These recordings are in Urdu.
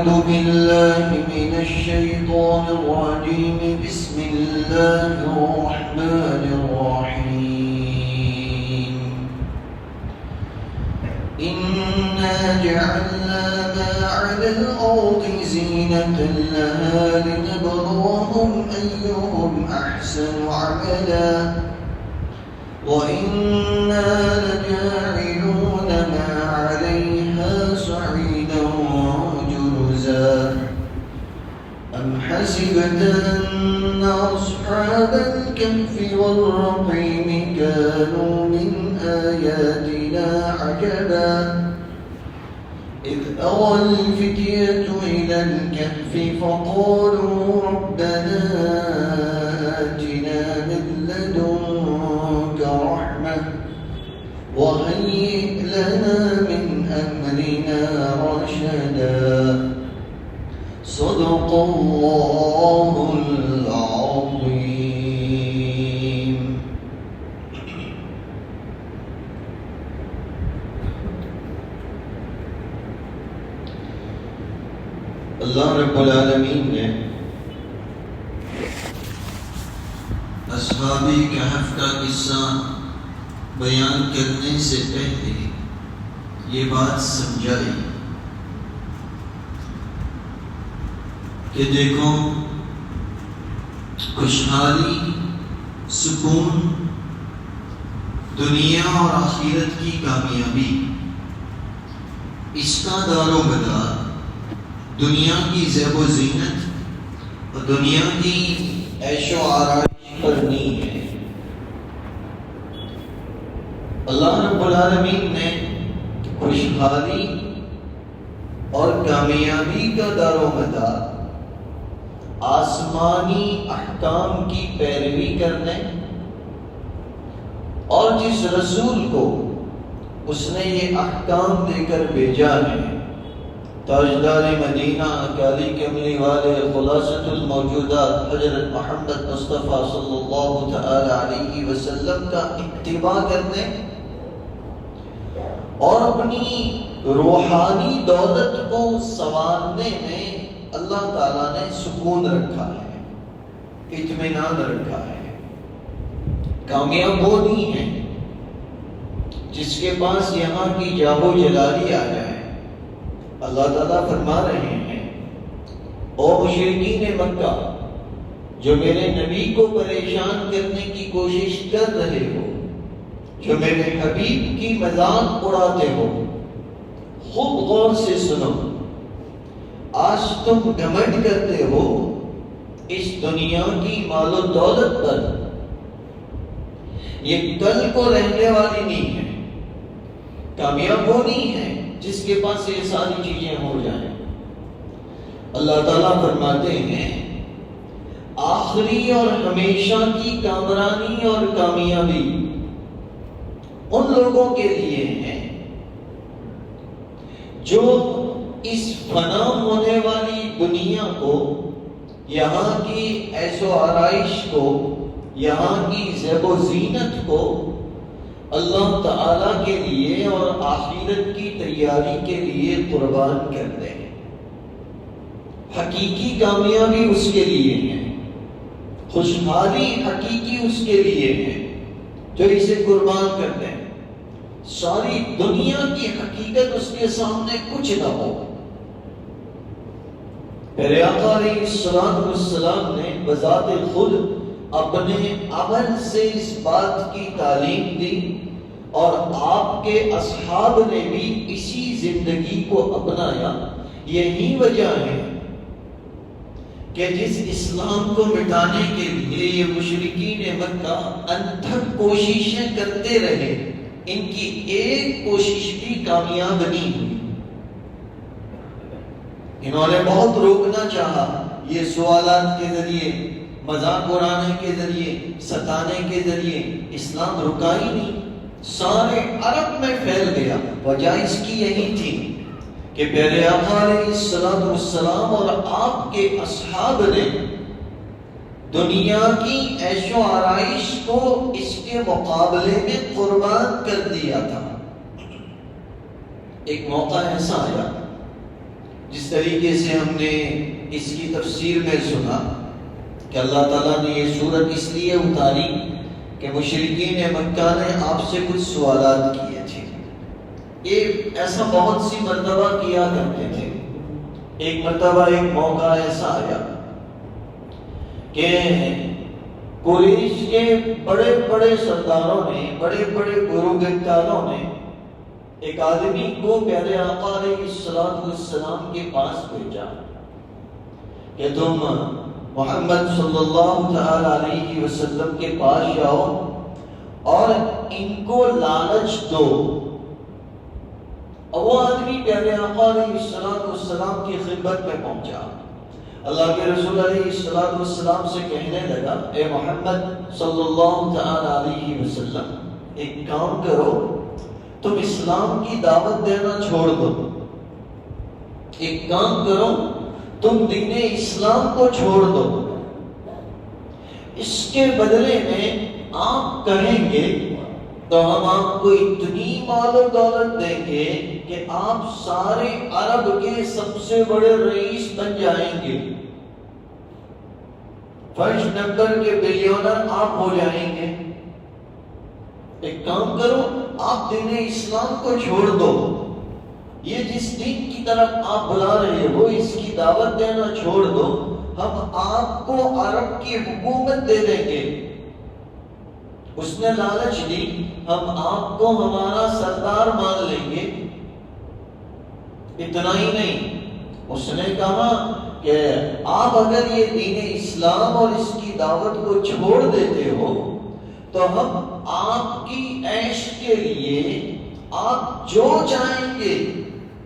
أعوذ بالله من الشيطان الرجيم بسم الله الرحمن الرحيم إنا جعلنا ما على الأرض زينة لها لنبلوهم أيهم أحسن عملا وإنا لجاعلون ما عليها صعيدا جرزا أم حسبت أن أصحاب الكهف والرقيم كانوا من آياتنا عجبا إذ أوى الفتية إلى الكهف فقالوا ربنا آتنا من لدنك رحمة وهيئ لنا من أمرنا رشدا صدق الله العظيم. اللہ رب العالمین نے اصحاب کہف کا قصہ بیان کرنے سے پہلے یہ بات سمجھائی کہ دیکھو خوشحالی، سکون، دنیا اور آخرت کی کامیابی، اس کا دار و مدار دنیا کی زیب و زینت اور دنیا کی عیش و آرائش پر نہیں ہے۔ اللہ رب العالمین نے خوشحالی اور کامیابی کا دار و مدار آسمانی احکام کی پیروی کرنے اور جس رسول کو اس نے یہ احکام دے کر بھیجا ہے، تاجدار مدینہ، اکالی کملی والے، خلاصۃ الموجودات حضرت محمد مصطفیٰ صلی اللہ تعالی علیہ وسلم کا اتباع کرنے اور اپنی روحانی دولت کو سنوارنے میں اللہ تعالیٰ نے سکون رکھا ہے، اطمینان رکھا ہے۔ کامیاب وہ نہیں ہے جس کے پاس یہاں کی جاہ و جلالی آ جائے۔ اللہ تعالیٰ فرما رہے ہیں، او مشرکین مکہ جو میرے نبی کو پریشان کرنے کی کوشش کر رہے ہو، جو میرے حبیب کی مذاق اڑاتے ہو، خوب غور سے سنو۔ آج تم گھمنڈ کرتے ہو اس دنیا کی مال و دولت پر، یہ کل کو رہنے والی نہیں ہے۔ کامیاب وہ نہیں ہے جس کے پاس یہ ساری چیزیں ہو جائیں۔ اللہ تعالیٰ فرماتے ہیں آخری اور ہمیشہ کی کامرانی اور کامیابی ان لوگوں کے لیے ہے جو اس فنا ہونے والی دنیا کو، یہاں کی عیش و آرائش کو، یہاں کی زیب و زینت کو اللہ تعالیٰ کے لیے اور آخرت کی تیاری کے لیے قربان کر دیں۔ حقیقی کامیابی اس کے لیے ہے، خوشحالی حقیقی اس کے لیے ہے جو اسے قربان کر دیں۔ ساری دنیا کی حقیقت اس کے سامنے کچھ نہ ہو۔ پھر آقا علیہ السلام نے بذات خود اپنے عمل سے اس بات کی تعلیم دی اور آپ کے اصحاب نے بھی اسی زندگی کو اپنایا۔ یہی وجہ ہے کہ جس اسلام کو مٹانے کے لیے یہ مشرکین مکہ انتھک کوششیں کرتے رہے، ان کی ایک کوشش بھی کامیاب نہیں ہوئی۔ انہوں نے بہت روکنا چاہا، یہ سوالات کے ذریعے، مذاق اڑانے کے ذریعے، ستانے کے ذریعے، اسلام رکا ہی نہیں، سارے عرب میں پھیل گیا۔ وجہ اس کی یہی تھی کہ پیارے آقا علیہ السلام اور آپ کے اصحاب نے دنیا کی عیش و آرائش کو اس کے مقابلے میں قربان کر دیا تھا۔ ایک موقع ایسا آیا جس طریقے سے ہم نے اس کی تفسیر میں سنا کہ اللہ تعالیٰ نے یہ سورت اس لیے اتاری کہ مشرکین مکہ نے آپ سے کچھ سوالات کیے تھے. یہ ایسا بہت سی مرتبہ کیا کرتے تھے. ایک مرتبہ ایک موقع ایسا آیا کہ قریش کے بڑے بڑے سرداروں نے، بڑے بڑے گروگنٹالوں نے ایک آدمی کو پیارے آقا علیہ السلام کے پاس بھیجا کہ تم محمد صلی اللہ تعالی علیہ وسلم کے پاس جاؤ اور ان کو لالچ دو. اور وہ آدمی پیارے آقا علیہ السلام کی خدمت میں پہنچا. اللہ کے رسول علیہ السلام سے کہنے لگا اے محمد صلی اللہ تعالی علیہ وسلم، ایک کام کرو، تم اسلام کی دعوت دینا چھوڑ دو. ایک کام کرو، تم دین اسلام کو چھوڑ دو. اس کے بدلے میں آپ کہیں گے تو ہم آپ کو اتنی مال و دولت دیں گے کہ آپ سارے عرب کے سب سے بڑے رئیس بن جائیں گے. فرسٹ نمبر کے بلیونر آپ ہو جائیں گے. ایک کام کرو، آپ دین اسلام کو چھوڑ دو. یہ جس دین کی طرف آپ بلا رہے ہو اس کی دعوت دینا چھوڑ دو. ہم آپ کو عرب کی حکومت دے دیں گے. اس نے لالچ دی، ہم آپ کو ہمارا سردار مان لیں گے. اتنا ہی نہیں، اس نے کہا کہ آپ اگر یہ دین اسلام اور اس کی دعوت کو چھوڑ دیتے ہو تو ہم آپ کی عیش کے لیے آپ جو چاہیں گے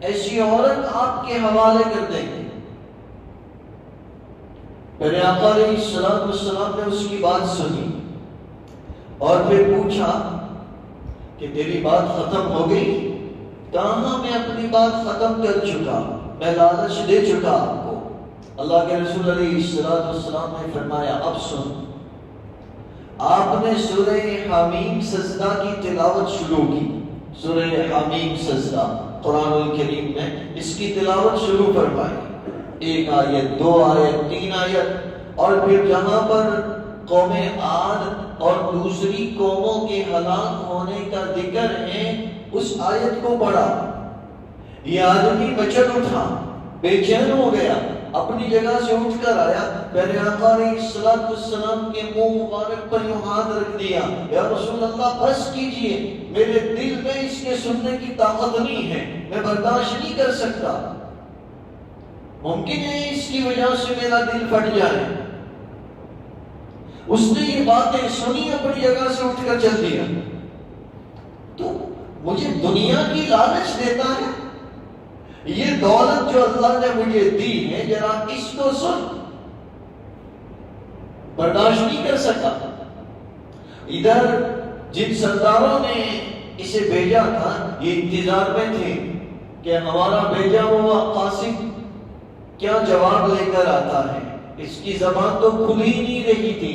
ایسی عورت آپ کے حوالے کر دیں گے. میرے آقا علیہ السلام نے اس کی بات سنی اور پھر پوچھا کہ تیری بات ختم ہو گئی؟ کہاں میں اپنی بات ختم کر چکا، میں لالچ دے چکا آپ کو. اللہ کے رسول علیہ السلام نے فرمایا اب سن. آپ نے سورہ حمیم سجدہ کی تلاوت شروع کی. سورہ حمیم سجدہ قرآن الکریم میں اس کی تلاوت شروع فرمائی. ایک آیت، دو آیت، تین آیت، اور پھر جہاں پر قوم عاد اور دوسری قوموں کے ہلاک ہونے کا ذکر ہے اس آیت کو پڑھا. یہ آدمی بچت اٹھا، بے چین ہو گیا، اپنی جگہ سے اٹھ کر آیا، پیارے آقا علیہ السلام کے منہ مبارک پر یوں ہاتھ رکھ دیا، یا رسول اللہ بس کیجئے، میرے دل میں اس کے سننے کی طاقت نہیں ہے، میں برداشت نہیں کر سکتا. ممکن ہے اس کی وجہ سے میرا دل پھٹ جائے. اس نے یہ باتیں سنی، اپنی جگہ سے اٹھ کر چل دیا. تو مجھے دنیا کی لالچ دیتا ہے، یہ دولت جو اللہ نے مجھے دی ہے ذرا اس کو سن. برداشت نہیں کر سکا. ادھر جن سرداروں نے اسے بھیجا تھا یہ انتظار میں تھے کہ ہمارا بھیجا ہوا قاسم کیا جواب لے کر آتا ہے. اس کی زبان تو کھل ہی نہیں رہی تھی،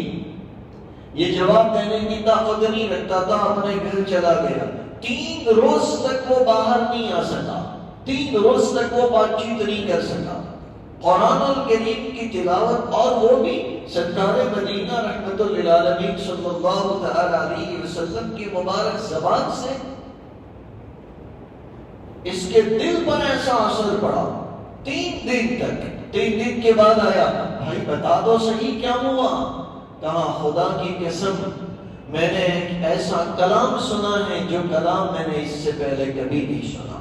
یہ جواب دینے کی طاقت نہیں رکھتا تھا، اپنے گھر چلا گیا. 3 روز تک وہ باہر نہیں آ سکا، 3 روز تک وہ بات چیت نہیں کر سکا. قرآن الکریم کی تلاوت، اور وہ بھی سرکار مدینہ رحمت للعالمین صلی اللہ تعالی علیہ وسلم کی مبارک زبان سے اس کے دل پر ایسا اثر پڑا. 3 دن تک. 3 دن کے بعد آیا، بھائی بتا دو صحیح کیا ہوا. کہا خدا کی قسم میں نے ایک ایسا کلام سنا ہے جو کلام میں نے اس سے پہلے کبھی نہیں سنا.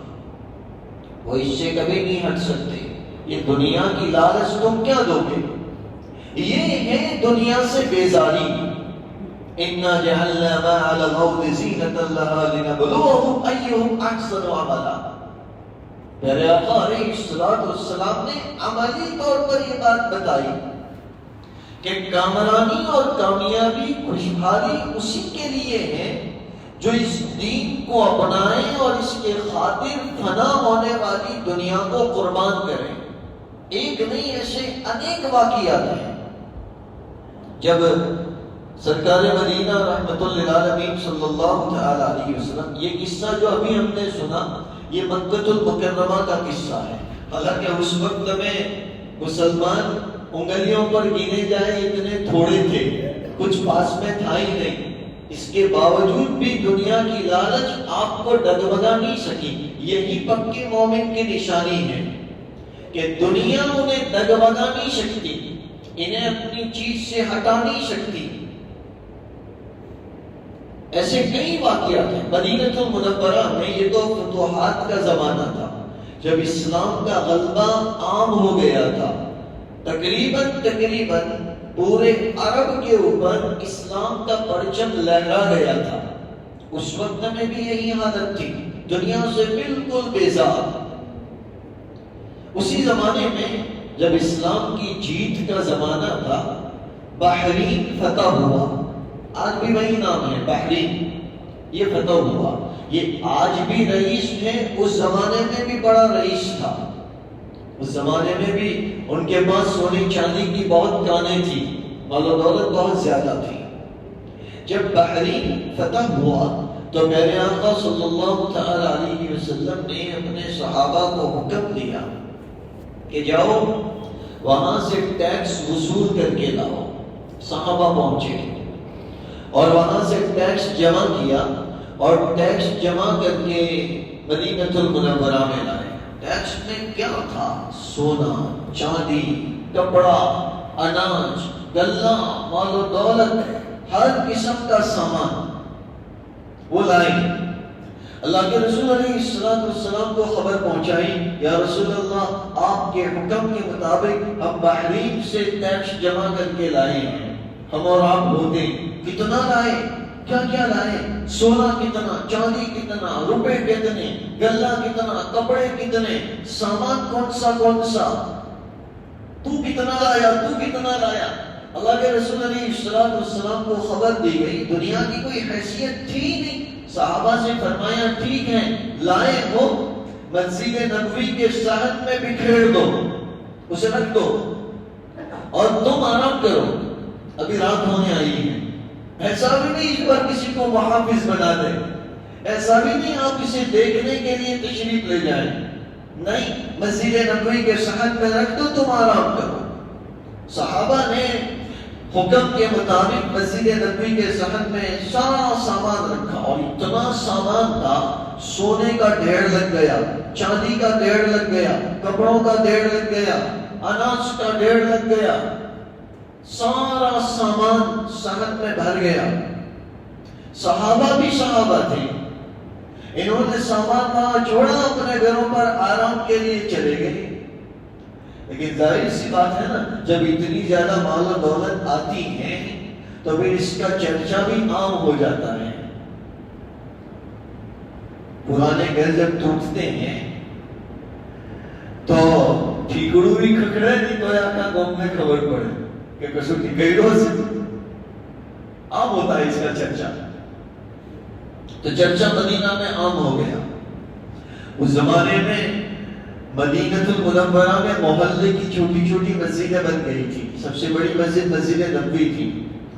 وہ اس سے کبھی نہیں ہٹ سکتے. یہ دنیا کی لالچ تم کیا دو گے؟ یہ ہے دنیا سے بیزاری. اِنَّا جَعَلْنَا مَا عَلَى الْأَرْضِ زِينَةً لَهَا لِنَبْلُوَهُمْ أَيُّهُمْ أَحْسَنُ عَمَلًا. پیارے آقا علیہ السلام نے عملی طور پر یہ بات بتائی کہ کامرانی اور کامیابی، خوشحالی اسی کے لیے ہے جو اس دین کو اپنائیں اور اس کے خاطر فنا ہونے والی دنیا کو قربان کریں. ایک نہیں، ایسے انیک واقعات ہیں. جب سرکار مدینہ رحمت للعالمین صلی اللہ تعالی علیہ وسلم، یہ قصہ جو ابھی ہم نے سنا یہ مکہ المکرمہ کا قصہ ہے. حالانکہ اس وقت میں مسلمان انگلیوں پر گنے جائے اتنے تھوڑے تھے، کچھ پاس میں تھا ہی نہیں۔ اس کے باوجود بھی دنیا کی لالچ آپ کو ڈگمگا نہیں سکی۔ یہی پکے مومن کی نشانی ہے کہ دنیا انہیں ڈگمگا نہیں سکتی، انہیں اپنی چیز سے ہٹا نہیں سکتی۔ ایسے کئی واقعات ہیں۔ مدینہ المنورہ میں یہ تو فتوحات کا زمانہ تھا، جب اسلام کا غلبہ عام ہو گیا تھا، تقریباً پورے عرب کے اوپر اسلام کا پرچم لہرا گیا تھا۔ اس وقت میں بھی یہی حالت تھی، دنیا سے بالکل بیزار۔ اسی زمانے میں جب اسلام کی جیت کا زمانہ تھا، بحرین فتح ہوا۔ آج بھی وہی نام ہے، بحرین، یہ فتح ہوا۔ یہ آج بھی رئیس ہے، اس زمانے میں بھی بڑا رئیس تھا۔ اس زمانے میں بھی ان کے پاس سونے چاندی کی بہت کانیں تھی، مال و دولت بہت زیادہ تھی۔ جب بحرین فتح ہوا تو میرے آقا صلی اللہ تعالی علیہ وسلم نے اپنے صحابہ کو حکم دیا کہ جاؤ وہاں سے ٹیکس وصول کر کے لاؤ۔ صحابہ پہنچے اور وہاں سے ٹیکس جمع کیا اور ٹیکس جمع کر کے مدینہ المنورہ میں لائے۔ ٹیکس میں کیا تھا؟ سونا، چاندی، کپڑا، اناج، غلہ، مال و دولت، ہر قسم کا سامان وہ لائے۔ اللہ کے رسول علیہ السلام کو خبر پہنچائی، یا رسول اللہ، آپ کے حکم کے مطابق ہم بحرین سے ٹیکس جمع کر کے لائے ہیں، ہم اور آپ ہوتے۔ کتنا لائے؟ کیا کیا لائے؟ سونا کتنا، چاندی کتنا، روپے کتنے، غلہ کتنا، کپڑے کتنے، سامان کون سا، تو کتنا لایا، تو کتنا لایا۔ اللہ کے رسول علیہ السلام کو خبر دی گئی، دنیا کی کوئی حیثیت تھی نہیں۔ صحابہ سے فرمایا ٹھیک ہے، لائے ہو مسجد نبوی کے صحن میں بکھیر دو، اسے رکھ دو اور تم آرام کرو، ابھی رات ہونے آئی ہے۔ ایسا بھی نہیں اس پر کسی کو محافظ بنا دے، ایسا بھی نہیں آپ اسے دیکھنے کے لیے تشریف لے جائیں، نہیں، مسجد نبوی کے صحن میں رکھ دو، تم آرام کرو۔ صحابہ نے حکم کے مطابق مسجد نبوی کے صحن میں سارا سامان رکھا، اور اتنا سامان تھا، سونے کا ڈھیر لگ گیا، چاندی کا ڈھیر لگ گیا، کپڑوں کا ڈھیر لگ گیا، اناج کا ڈھیر لگ گیا، سارا سامان صحن میں بھر گیا۔ صحابہ بھی صحابہ تھے، انہوں نے سامان وہاں چھوڑا، اپنے گھروں پر آرام کے لیے چلے گئے۔ لیکن ظاہر سی بات ہے نا، جب اتنی زیادہ مال و دولت آتی ہے تو پھر اس کا چرچا بھی عام ہو جاتا ہے۔ پرانے گھر جب ٹوٹتے ہیں تو ٹھیکڑو بھی کھکڑے نہیں تو یا کا گوم میں خبر پڑے کہ کسو ٹھیکڑوں سے عام ہوتا ہے اس کا چرچا۔ تو چرچا مدینہ میں عام ہو گیا۔ اس زمانے میں مدینہ المنورہ میں محلے کی چھوٹی چھوٹی مسجدیں بن گئی تھی، سب سے بڑی مسجد مسجد نبوی تھی۔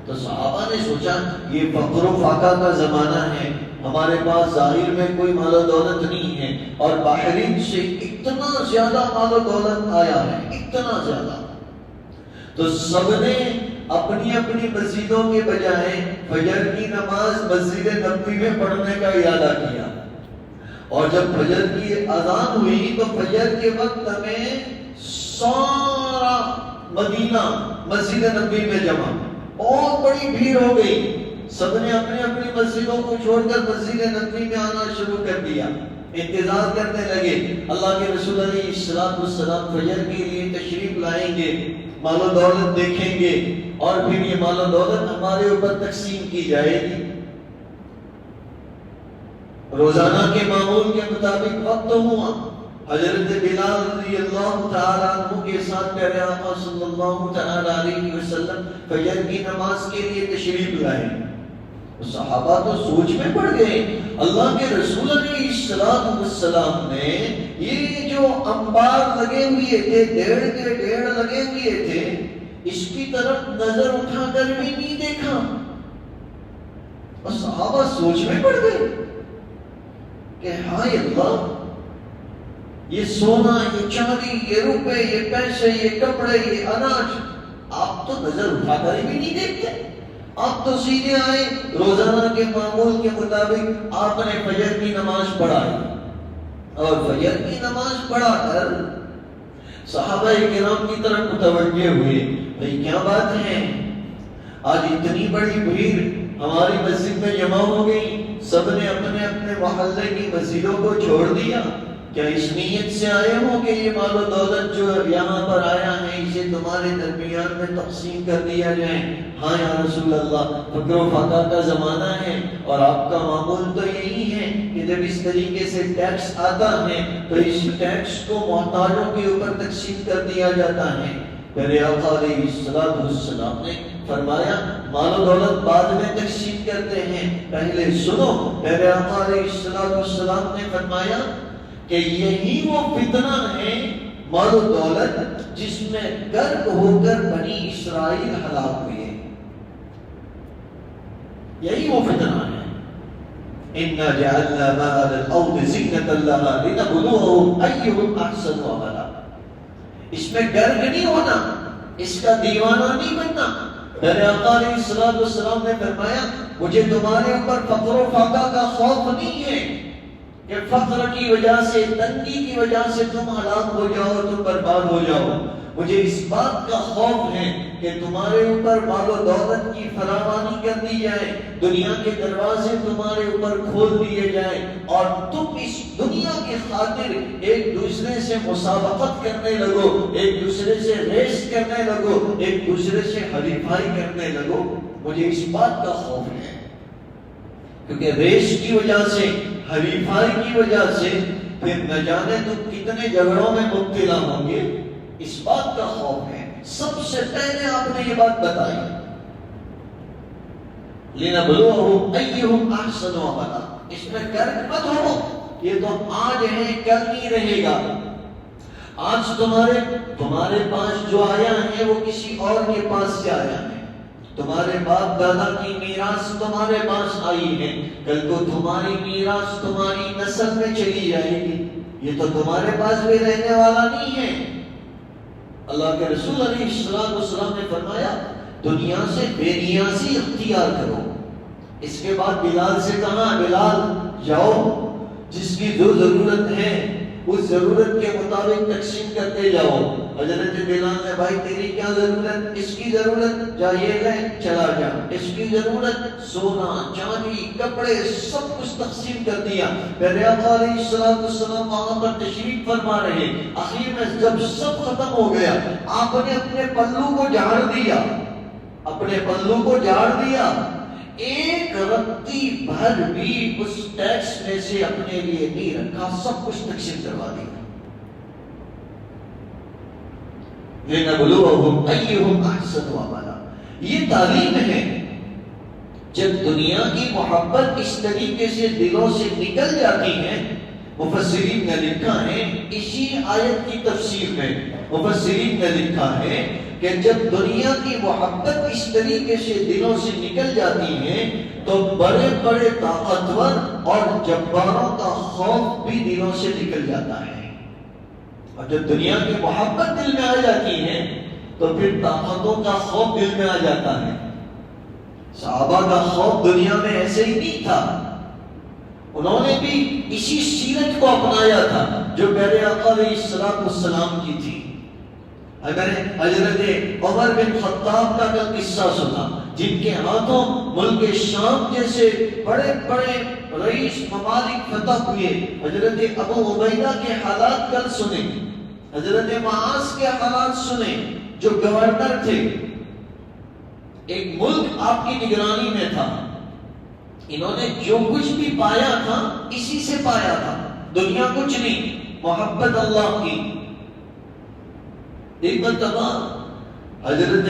تو صحابہ نے سوچا یہ فقر و فاقہ کا زمانہ ہے، ہمارے پاس ظاہر میں کوئی مال و دولت نہیں ہے، اور بحرین سے اتنا زیادہ مال و دولت آیا ہے، اتنا زیادہ۔ تو سب نے اپنی اپنی مسجدوں کے بجائے فجر کی نماز مسجد نبوی میں پڑھنے کا ارادہ کیا، اور جب فجر کی اذان ہوئی تو فجر کے وقت میں سارا مدینہ مسجد نبوی میں جمع، بہت بڑی بھیڑ ہو گئی، سب نے اپنی اپنی مسجدوں کو چھوڑ کر مسجد نبوی میں آنا شروع کر دیا، انتظار کرنے لگے۔ اللہ کے رسول علیہ السلام فجر کے لیے تشریف لائیں گے، مال و دولت دیکھیں گے، اور پھر یہ مال و دولت ہمارے اوپر تقسیم کی جائے گی۔ روزانہ کے معمول کے مطابق وقت ہوا، حضرت بلال رضی اللہ تعالیٰ عنہ کے ساتھ پیارے آقا صلی اللہ تعالیٰ علیہ وسلم فجر کی نماز کے لیے تشریف لائے۔ صحابہ تو سوچ میں پڑ گئے، اللہ کے رسول علیہ السلام نے یہ جو انبار لگے ہوئے تھے، ڈیڑھ کے ڈیڑھ لگے ہوئے تھے، اس کی طرف نظر اٹھا کر بھی نہیں دیکھا، اور صحابہ سوچ میں پڑ گئے کہ ہائے اللہ، یہ سونا، یہ چاندی، یہ روپے، یہ پیسے، یہ کپڑے، یہ اناج، آپ تو نظر اٹھا کر بھی نہیں دیکھتے. آپ تو سیدھے آئے، روزانہ کے معمول کے مطابق آپ نے فجر کی نماز پڑھائی، اور فجر کی نماز پڑھا کر صحابہ کرام کی طرف متوجہ ہوئے. بھئی کیا بات ہے، آج اتنی بڑی بھیڑ ہماری مسجد میں جمع ہو گئی، سب نے اپنے اپنے محلے کی مسجدوں کو چھوڑ دیا، کیا اس نیت سے آئے ہو کہ یہ مال و دولت جو یہاں پر آیا ہے اسے تمہارے درمیان میں تقسیم کر دیا جائے؟ ہاں یا رسول اللہ، فقر و فاقہ کا زمانہ ہے، اور آپ کا معمول تو یہی ہے کہ جب اس طریقے سے ٹیکس آتا ہے تو اس ٹیکس کو محتاجوں کے اوپر تقسیم کر دیا جاتا ہے. میرے آقا علیہ السلام نے فرمایا مال و دولت بعد میں تقسیم کرتے ہیں، پہلے سنو. میرے آقا علیہ السلام نے فرمایا کہ یہی وہ فتنہ ہے مال و دولت جس میں غرق ہو کر بنی اسرائیل ہلاک ہوئے. یہی وہ فتنہ ہے. اِنَّا جَعَلْنَا مَا عَلَى الْأَرْضِ زِينَةً لَهَا لِنَبْلُوَهُمْ أَيُّهُمْ أَحْسَنُ عَمَلًا. اس میں غرق نہیں ہونا، اس کا دیوانہ نہیں بننا. میرے آقا علیہ السلام نے فرمایا مجھے تمہارے اوپر فقر و فاقہ کا خوف نہیں ہے کہ فقر کی وجہ سے، تنگی کی وجہ سے تم ہلاک ہو جاؤ، تم برباد ہو جاؤ. مجھے اس بات کا خوف ہے کہ تمہارے اوپر مال و دولت کی فراوانی کر دی جائے، دنیا کے دروازے تمہارے اوپر کھول دیے جائیں، اور تم اس دنیا کی خاطر ایک دوسرے سے مسابقت کرنے لگو، ایک دوسرے سے ریس کرنے لگو، ایک دوسرے سے حریفائی کرنے لگو. مجھے اس بات کا خوف ہے کیونکہ ریس کی وجہ سے، حریفائی کی وجہ سے پھر نہ جانے تم کتنے جھگڑوں میں مبتلا ہوں گے. اس بات کا خوف ہے. سب سے پہلے آپ نے یہ بات بتائی لِنَبْلُوَهُمْ أَيُّهُمْ أَحْسَنُ عَمَلًا. اس میں غرق مت ہو، یہ تو آج ہے کل نہیں رہے گا. آج تمہارے پاس جو آیا ہے وہ کسی اور کے پاس سے آیا ہے. تمہارے باپ دادا کی میراث تمہارے پاس آئی ہے، کل کو تمہاری میراث تمہاری نسل میں چلی جائے گی. یہ تو تمہارے پاس بھی رہنے والا نہیں ہے. اللہ کے رسول علیہ السلام نے فرمایا دنیا سے بے نیازی اختیار کرو. اس کے بعد بلال سے کہا بلال جاؤ، جس کی جو ضرورت ہے اس ضرورت کے مطابق تقسیم کرتے جاؤ. حضرت بلال نے بھائی تیری کیا ضرورت؟ اس کی ضرورت جا یہ لے چلا جا. اس کی ضرورت سونا چاندی کپڑے سب کچھ تقسیم کر دیا. میرے آقا علیہ السلام وہاں پر تشریف فرما رہے. آخر میں جب سب ختم ہو گیا آپ نے اپنے پلو کو جھاڑ دیا، اپنے پلو کو جھاڑ دیا، ایک رتی بھر بھی اس ٹیکس میں سے اپنے لیے نہیں رکھا، سب کچھ تقسیم کروا دیا. لِنَبْلُوَهُمْ أَيُّهُمْ أَحْسَنُ عَمَلًا. یہ تعلیم ہے. جب دنیا کی محبت اس طریقے سے دلوں سے نکل جاتی ہے، مفسرین نے لکھا ہے اسی آیت کی تفسیر میں، مفسرین نے لکھا ہے کہ جب دنیا کی محبت اس طریقے سے دلوں سے نکل جاتی ہے تو بڑے بڑے طاقتور اور جباروں کا خوف بھی دلوں سے نکل جاتا ہے. اور جب دنیا کی محبت دل میں آ جاتی ہے تو پھر طاقتوں کا خوف دل میں آ جاتا ہے. صحابہ کا خوف دنیا میں ایسے ہی نہیں تھا، انہوں نے بھی اسی سیرت کو اپنایا تھا جو میرے آقا علیہ السلام کی تھی. اگر حضرت عمر بن خطاب کا قصہ سنا، جن کے ہاتھوں ملک شام جیسے بڑے بڑے رئیس ممالک فتح ہوئے، حضرت ابو عبیدہ کے حالات کل سنے، حضرت معاذ کے حالات سنے جو گورنر تھے، ایک ملک آپ کی نگرانی میں تھا. انہوں نے جو کچھ بھی پایا تھا اسی سے پایا تھا، دنیا کچھ نہیں، محبت اللہ کی. ایک مرتبہ حضرت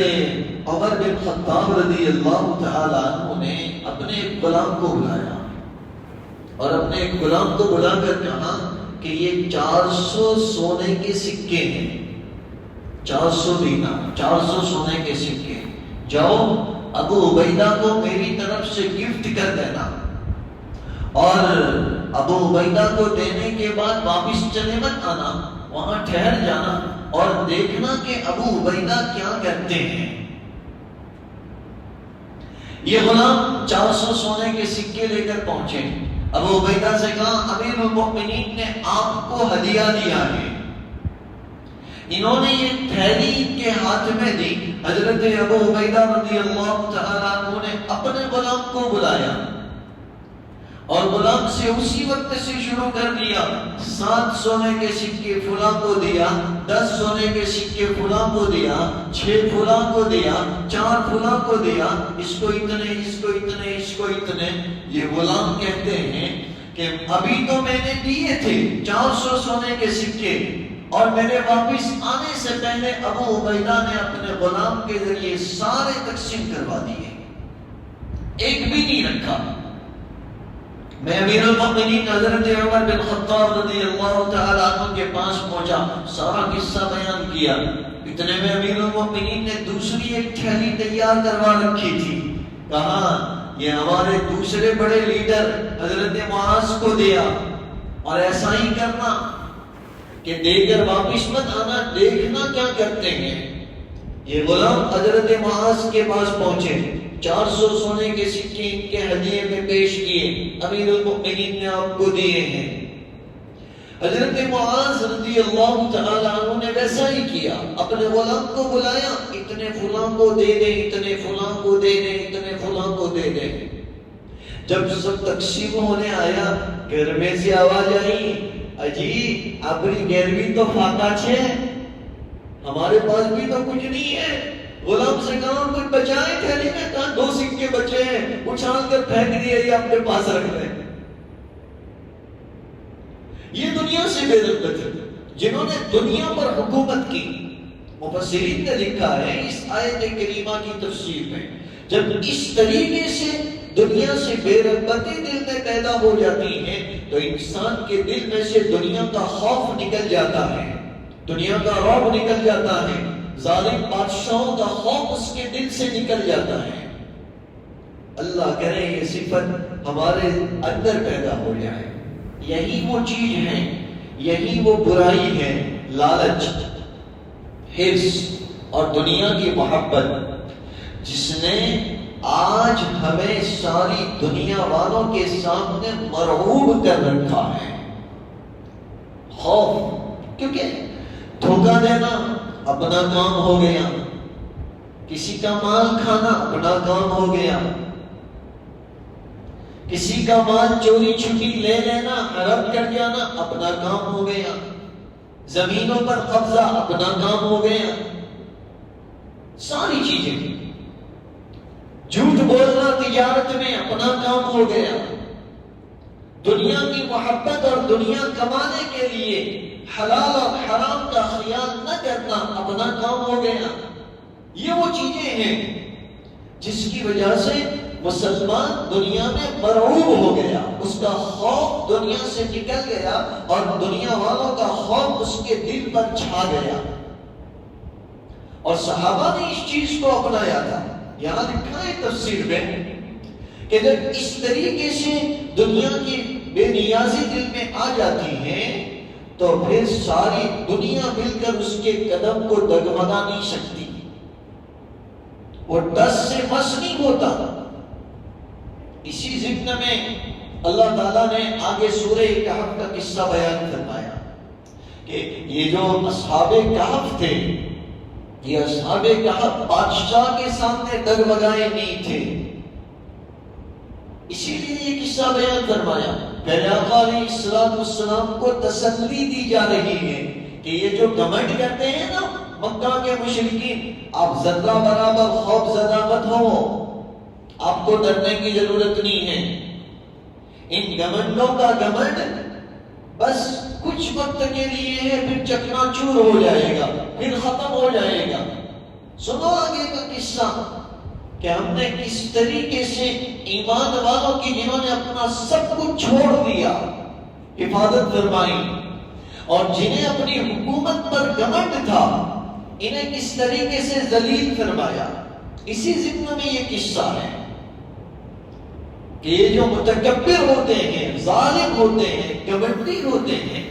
عمر بن خطاب رضی اللہ تعالی عنہ نے اپنے ایک غلام کو بلایا اور اپنے ایک غلام کو بلا کر کہا کہ یہ 400 سونے کے سکے ہیں، 400 دینار، 400 سونے کے سکے، جاؤ ابو عبیدہ کو میری طرف سے گفٹ کر دینا اور ابو عبیدہ کو دینے کے بعد واپس چلے مت آنا، وہاں ٹھہر جانا اور دیکھنا کہ ابو عبیدہ کیا کرتے ہیں۔ یہ غلام 400 سونے کے سکے لے کر پہنچے، ابو عبیدہ سے کہا امیر المؤمنین نے آپ کو ہدیہ دیا ہے۔ انہوں نے یہ تھیلی ان کے ہاتھ میں دی۔ حضرت ابو عبیدہ رضی اللہ تعالیٰ عنہ نے اپنے غلام کو بلایا اور غلام سے اسی وقت سے شروع کر دیا، 7 سونے کے سکے فلاں کو دیا، 10 سونے کے سکے فلاں کو دیا، 6 فلاں کو دیا، 4 فلاں کو دیا، اس کو اتنے، اس کو اتنے، اس کو اتنے۔ یہ غلام کہتے ہیں کہ ابھی تو میں نے دیے تھے 400 سونے کے سکے، اور میرے واپس آنے سے پہلے ابو عبیدہ نے اپنے غلام کے ذریعے سارے تقسیم کروا دیے، ایک بھی نہیں رکھا۔ میں امیر المؤمنین حضرت عمر بن خطاب رضی اللہ تعالیٰ عنہ کے پاس پہنچا، سارا قصہ بیان کیا۔ اتنے میں امیر المؤمنین نے دوسری ایک تھیلی تیار کروا رکھی تھی، کہا یہ ہمارے دوسرے بڑے لیڈر حضرت معاذ کو دیا، اور ایسا ہی کرنا کہ دے کر واپس مت آنا، دیکھنا کیا کرتے ہیں۔ یہ غلام حضرت معاذ کے پاس پہنچے، 400 سونے کے سکے ان کے ہدیے میں پیش کیے، امیر المؤمنین نے آپ کو دیے ہیں۔ حضرت معاذ رضی اللہ تعالیٰ عنہ نے ویسا ہی کیا، اپنے غلام کو بلایا، اتنے فلاں کو دے دیں، اتنے فلاں کو دے دیں، اتنے فلاں کو دے دیں۔ جب سب تقسیم ہونے آیا، گھر میں سے آواز آئی، اجی اپنی گیروی تو فاقہ چھے، ہمارے پاس بھی تو کچھ نہیں ہے۔ غلام سے کہا کوئی بچائے تھیلی میں، کہا 2 سکے بچے ہیں، اچھال کر پھینک دیے، یہ اپنے پاس رکھ لیں۔ یہ دنیا سے بے رغبت ہے، جنہوں نے دنیا پر حکومت کی۔ مفسرین نے لکھا ہے اس آیت کریمہ کی تفسیر میں، جب اس طریقے سے دنیا سے بے رغبتی دل میں پیدا ہو جاتی ہے تو انسان کے دل میں سے دنیا کا خوف نکل جاتا ہے، دنیا کا رعب نکل جاتا ہے، ظالم بادشاہوں کا خوف اس کے دل سے نکل جاتا ہے۔ اللہ کرے یہ صفت ہمارے اندر پیدا ہو جائے۔ یہی وہ چیز ہے، یہی وہ برائی ہے، لالچ، حرص اور دنیا کی محبت، جس نے آج ہمیں ساری دنیا والوں کے سامنے مرعوب کر رکھا ہے۔ خوف، کیونکہ دھوکہ دینا اپنا کام ہو گیا، کسی کا مال کھانا اپنا کام ہو گیا، کسی کا مال چوری چھپی لے لینا، حرام کر جانا اپنا کام ہو گیا، زمینوں پر قبضہ اپنا کام ہو گیا، ساری چیزیں، جھوٹ بولنا تجارت میں اپنا کام ہو گیا، دنیا کی محبت اور دنیا کمانے کے لیے حلال اور حرام کا خیال نہ کرنا اپنا کام ہو گیا۔ یہ وہ چیزیں ہیں جس کی وجہ سے مسلمان دنیا میں مرعوب ہو گیا، اس کا خوف دنیا سے نکل گیا اور دنیا والوں کا خوف اس کے دل پر چھا گیا۔ اور صحابہ نے اس چیز کو اپنایا تھا۔ یہاں لکھا ہے تفسیر میں کہ جب اس طریقے سے دنیا کی بے نیازی دل میں آ جاتی ہے تو پھر ساری دنیا مل کر اس کے قدم کو ڈگمگا نہیں سکتی، وہ ڈس سے مس نہیں ہوتا۔ اسی ضمن میں اللہ تعالیٰ نے آگے سورہ کہف کا قصہ بیان فرمایا کہ یہ جو اصحاب کہف تھے، یہ اصحاب کہف بادشاہ کے سامنے ڈگمگائے نہیں تھے، اسی لیے یہ قصہ بیان فرمایا۔ پہلے آقا علیہ السلام کو تسلی دی جا رہی ہے کہ یہ جو گھمنڈ کرتے ہیں نا مکہ کے مشرکین، آپ ذرہ برابر خوف زدہ مت ہو، آپ کو ڈرنے کی ضرورت نہیں ہے۔ ان گھمنڈوں کا گھمنڈ بس کچھ وقت کے لیے ہے، پھر چکنا چور ہو جائے گا، پھر ختم ہو جائے گا۔ سنو آگے کا قصہ کہ ہم نے کس طریقے سے ایمان والوں کی جنہوں نے اپنا سب کچھ چھوڑ دیا حفاظت فرمائی، اور جنہیں اپنی حکومت پر گھمنڈ تھا انہیں کس طریقے سے ذلیل فرمایا۔ اسی ضمن میں یہ قصہ ہے۔ کہ یہ جو متکبر ہوتے ہیں، ظالم ہوتے ہیں، کبڈی ہوتے ہیں،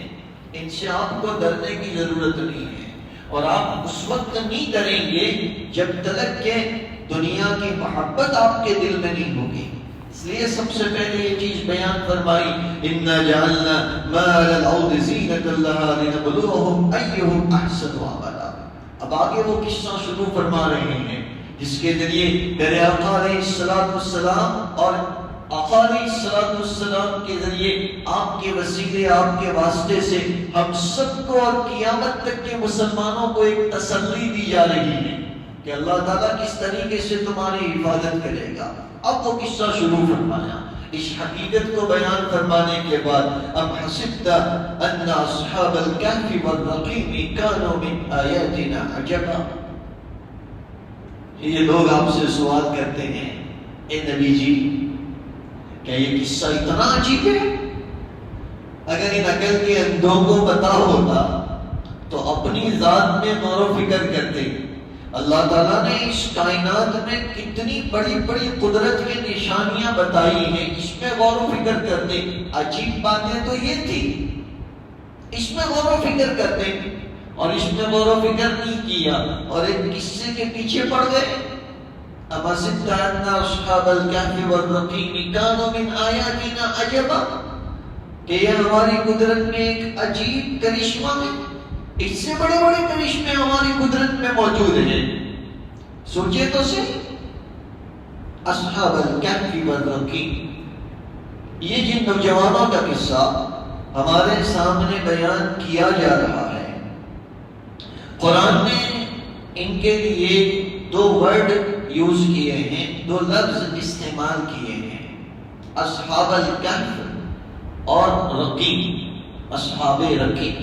ان سے آپ کو ڈرنے کی ضرورت نہیں ہے، اور آپ اس وقت نہیں ڈریں گے جب تک کہ دنیا کی محبت آپ کے دل میں نہیں ہوگی۔ اس لیے سب سے پہلے یہ چیز بیان فرمائی، اِنَّا جَعَلْنَا مَا عَلَى الْأَرْضِ زِينَةً لَهَا لِنَبْلُوَهُمْ أَيُّهُمْ أَحْسَنُ عَمَلًا۔ اب آگے وہ قصہ شروع فرما رہے ہیں جس کے ذریعے میرے آقا علیہ السلام اور آقا علیہ السلام کے ذریعے آپ کے وسیلے، آپ کے واسطے سے ہم سب کو اور قیامت تک کے مسلمانوں کو ایک تسلی دی جا رہی ہے کہ اللہ تعالیٰ کس طریقے سے تمہاری حفاظت کرے گا۔ اب وہ قصہ شروع فرمایا، اس حقیقت کو بیان فرمانے کے بعد، ام حسبت ان اصحاب الکہف والرقیم کانوا من آیاتنا عجبا۔ یہ لوگ آپ سے سوال کرتے ہیں، اے نبی جی کیا یہ قصہ اتنا عجیب ہے؟ اگر ان عقل کے اندھوں کو پتا ہوتا تو اپنی ذات میں غور و فکر کرتے۔ اللہ تعالیٰ نے اس کائنات میں کتنی بڑی بڑی قدرت کی نشانیاں بتائی ہیں، اس میں غور و فکر کرتے۔ عجیب باتیں تو یہ تھی، اس میں غور و فکر کرتے، اور اس میں غور و فکر نہیں کیا اور ایک قصے کے پیچھے پڑ گئے۔ ام حسبت ان اصحاب الکہف والرقیم کانوا من آیاتنا عجبا، کہ یہ ہماری قدرت میں ایک عجیب کرشمہ ہے، اس سے بڑے بڑے کرشمے ہماری قدرت میں موجود ہیں۔ سوچے تو صحیح، اصحاب الکہف والرقیم، یہ جن نوجوانوں کا قصہ ہمارے سامنے بیان کیا جا رہا ہے، قرآن نے ان کے لیے دو ورڈ یوز کیے ہیں، دو لفظ استعمال کیے ہیں، اصحاب الکہف اور رقیم، اصحاب رقیم۔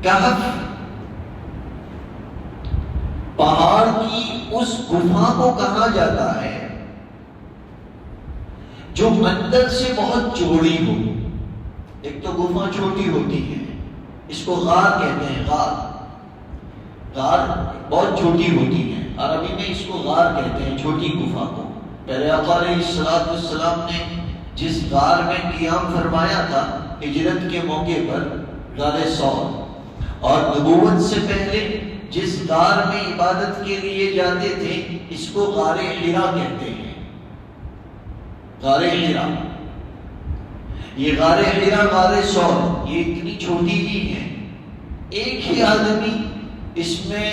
کہف پہاڑ کی اس گفا کو کہا جاتا ہے جو اندر سے بہت چوڑی ہو۔ ایک تو گفا چھوٹی ہوتی ہے، اس کو غار کہتے ہیں، غار بہت چھوٹی ہوتی ہے، عربی میں اس کو غار کہتے ہیں، چھوٹی گفا کو۔ پہلے آقا علیہ السلام نے جس غار میں قیام فرمایا تھا ہجرت کے موقع پر، غار ثور، اور نبوت سے پہلے جس غار میں عبادت کے لیے جاتے تھے اس کو غار حرا کہتے ہیں، غار حرا۔ یہ غار حرا، غار ثور، یہ اتنی چھوٹی ہی ہے، ایک ہی آدمی اس میں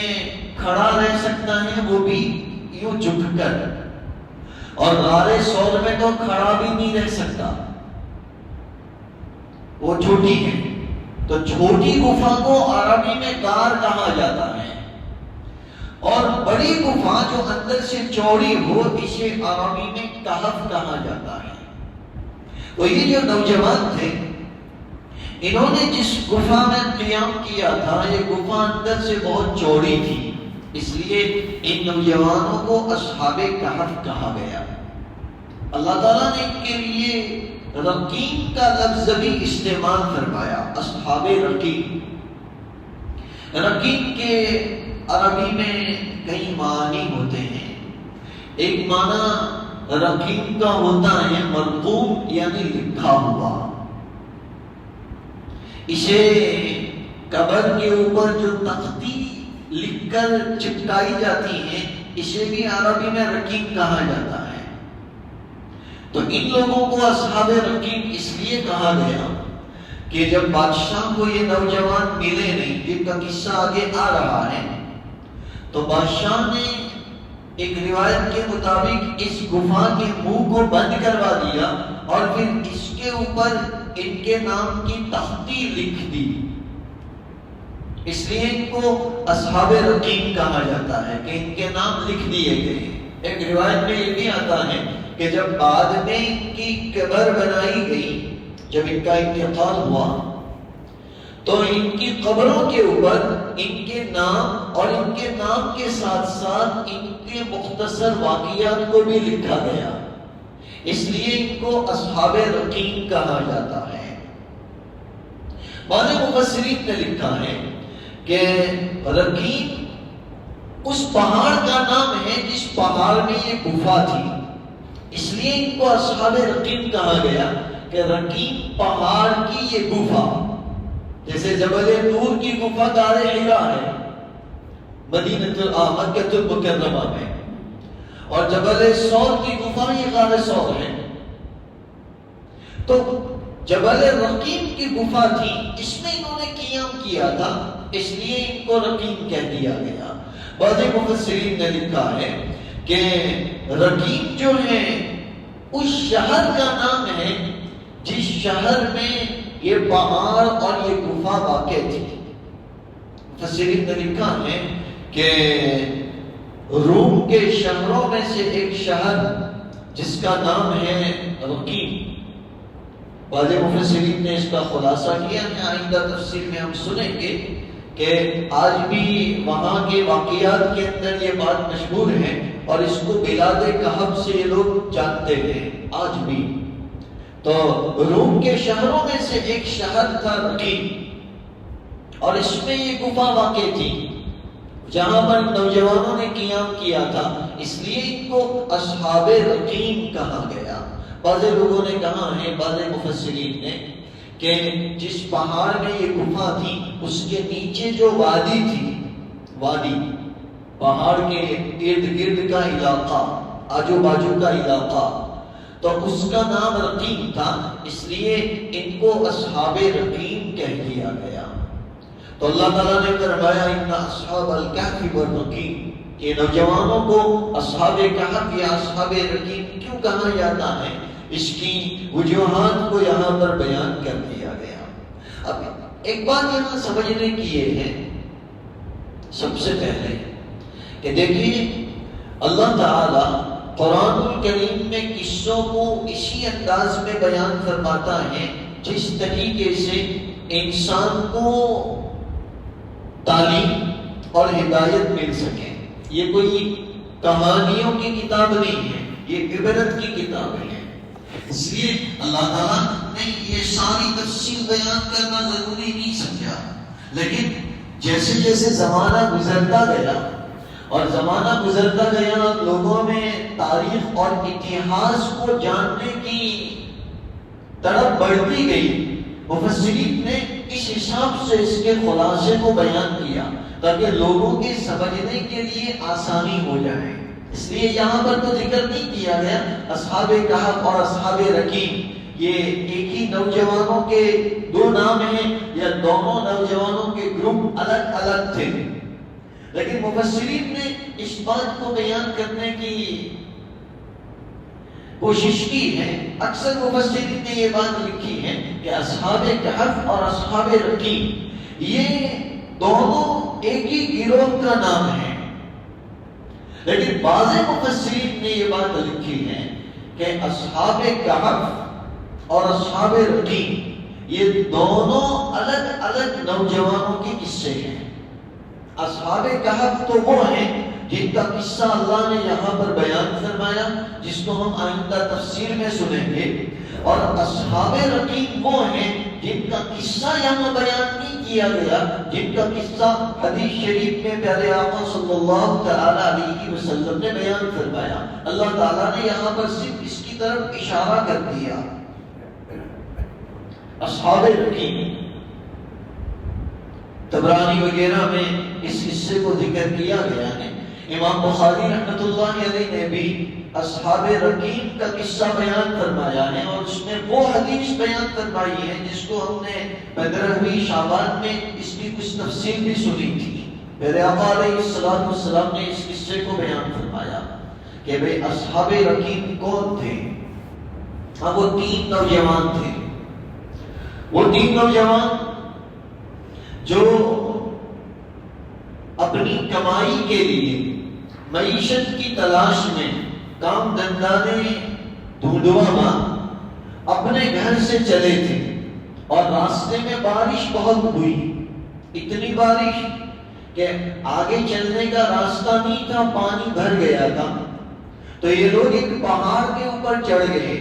کھڑا رہ سکتا ہے، وہ بھی یوں جھک کر، اور غار ثور میں تو کھڑا بھی نہیں رہ سکتا، وہ چھوٹی ہے۔ تو چھوٹی گفا کو عربی میں غار کہا جاتا ہے، اور بڑی گفا جو اندر سے چوڑی ہو اسے عربی میں کہف کہا جاتا ہے۔ تو یہ جو نوجوان تھے، انہوں نے جس گفا میں قیام کیا تھا، یہ گفا اندر سے بہت چوڑی تھی، اس لیے ان نوجوانوں کو اصحاب کہف کہا گیا۔ اللہ تعالیٰ نے ان کے لیے رقیم کا لفظ بھی استعمال فرمایا، اصحاب رقیم۔ رقیم کے عربی میں کئی معنی ہوتے ہیں۔ ایک معنی رقیم کا ہوتا ہے مرقوم، یعنی لکھا ہوا۔ اسے قبر کے اوپر جو تختی لکھ کر چپکائی جاتی ہے، اسے بھی عربی میں رقیم کہا جاتا ہے۔ تو ان لوگوں کو اصحاب رقیم اس لیے کہا گیا کہ جب بادشاہ کو یہ نوجوان ملے نہیں، جن کا قصہ آگے آ رہا ہے، تو بادشاہ نے ایک روایت کے مطابق اس گفا کے منہ کو بند کروا دیا اور پھر اس کے اوپر ان کے نام کی تختی لکھ دی، اس لیے ان کو اصحاب رقیم کہا جاتا ہے کہ ان کے نام لکھ دیے گئے۔ ایک روایت میں یہ بھی آتا ہے کہ جب بعد میں ان کی قبر بنائی گئی، جب ان کا انتقال ہوا، تو ان کی قبروں کے اوپر ان کے نام اور ان کے نام کے ساتھ ساتھ ان کے مختصر واقعات کو بھی لکھا گیا، اس لیے ان کو اصحاب رقیم کہا جاتا ہے۔ بعض مفسرین نے لکھا ہے کہ رقیم اس پہاڑ کا نام ہے جس پہاڑ میں یہ گفا تھی۔ اس لیے ان کو اصحاب رقیم کہا گیا کہ رقیم پہاڑ کی یہ گفا، جیسے جبل نور کی گفا غار حرا ہے مکہ المکرمہ میں، اور جبل سور کی گفا یہ غار سور ہے، تو جبل رقیم کی گفا تھی، اس میں انہوں نے قیام کیا تھا، اس لیے ان کو رقیم کہہ دیا گیا۔ بعض مفسرین نے لکھا ہے کہ رقیم جو ہے اس شہر کا نام ہے جس شہر میں یہ پہاڑ اور یہ گفا واقع تھی۔ مفسرین نے لکھا ہے کہ روم کے شہروں میں سے ایک شہر جس کا نام ہے رقیم، بعض مفسرین نے اس کا خلاصہ کیا ہے، آئندہ تفسیر میں ہم سنیں گے کہ آج بھی وہاں کے واقعات کے اندر یہ بات مشہور ہے اور اس کو بلاد کہب سے یہ لوگ جانتے ہیں آج بھی۔ تو روم کے شہروں میں سے ایک شہر تھا رقیم، اور اس میں یہ گفا واقع تھی جہاں پر نوجوانوں نے قیام کیا تھا، اس لیے ان کو اصحاب رقیم کہا گیا۔ بعض لوگوں نے کہا ہے، بعض مفسرین نے، کہ جس پہاڑ میں یہ گفا تھی اس کے نیچے جو وادی تھی، وادی پہاڑ کے ارد گرد کا علاقہ، آجو باجو کا علاقہ، تو اس کا نام رقیم تھا، اس لیے ان کو اصحاب رقیم کہہ دیا گیا۔ تو اللہ تعالیٰ نے فرمایا ان اصحاب الکہف والرقیم، کہ نوجوانوں کو اصحاب کہف یا اصحاب رقیم کیوں کہا جاتا ہے، اس کی وجوہات کو یہاں پر بیان کر دیا گیا۔ اب ایک بات یہاں سمجھنے کی یہ ہے سب سے پہلے کہ دیکھیے اللہ تعالی قرآن الکریم میں قصوں کو اسی انداز میں بیان فرماتا ہے جس طریقے سے انسان کو تعلیم اور ہدایت مل سکے۔ یہ کوئی کہانیوں کی کتاب نہیں ہے، یہ عبرت کی کتاب ہے۔ اس لیے اللہ تعالیٰ نے یہ ساری تفصیل بیان کرنا ضروری نہیں سمجھا، لیکن جیسے جیسے زمانہ گزرتا گیا اور زمانہ گزرتا گیا، لوگوں میں تاریخ اور اتہاس کو جاننے کی طرف بڑھتی گئی، مفسرین نے اس حساب سے اس کے خلاصے کو بیان کیا تاکہ لوگوں کے سمجھنے کے لیے آسانی ہو جائے۔ اس لیے یہاں پر تو ذکر نہیں کیا گیا اصحاب کہف اور اصحاب رقیم، یہ ایک ہی نوجوانوں کے دو نام ہیں یا دونوں نوجوانوں کے گروپ الگ الگ تھے، لیکن مفسرین نے اس بات کو بیان کرنے کی کوشش کی ہے۔ اکثر مفسرین نے یہ بات لکھی ہے کہ اصحاب کہف اور اصحاب رقیم یہ دونوں ایک ہی گروہ کا نام ہے، لیکن بعض مفسرین نے یہ بات لکھی ہے کہ اصحاب کہف اور اصحاب رقیم یہ دونوں الگ الگ نوجوانوں کے قصے ہیں۔ اصحاب کہف تو وہ ہیں جن کا قصہ اللہ نے یہاں پر بیان فرمایا، جس کو ہم آئندہ تفسیر میں سنیں گے، اور اصحاب رقیم وہ ہیں جن کا قصہ یہاں بیان نہیں کیا گیا، جن کا قصہ حدیث شریف میں پیارے آقا صلی اللہ تعالی علیہ وسلم نے بیان فرمایا۔ اللہ تعالیٰ نے یہاں پر صرف اس کی طرف اشارہ کر دیا۔ اصحاب رقیم طبرانی وغیرہ میں اس حصے کو ذکر کیا گیا ہے۔ امام بخاری رحمۃ اللہ علیہ نے بھی اصحاب رقیم کا قصہ بیان فرمایا ہے، اور اس میں وہ حدیث بیان فرمائی ہے جس کو ہم نے 15ویں شعبان میں اس کی کچھ تفصیل بھی سنی تھی۔ میرے آقا علیہ السلام نے اس قصے کو بیان فرمایا کہ بھئی اصحاب رقیم کون تھے؟ ہاں، وہ 3 نوجوان تھے۔ وہ 3 نوجوان جو اپنی کمائی کے لیے، معیشت کی تلاش میں، کام دھندانے ڈھونڈوانا اپنے گھر سے چلے تھے، اور راستے میں بارش بہت ہوئی، اتنی بارش کہ آگے چلنے کا راستہ نہیں تھا، پانی بھر گیا تھا۔ تو یہ لوگ ایک پہاڑ کے اوپر چڑھ گئے،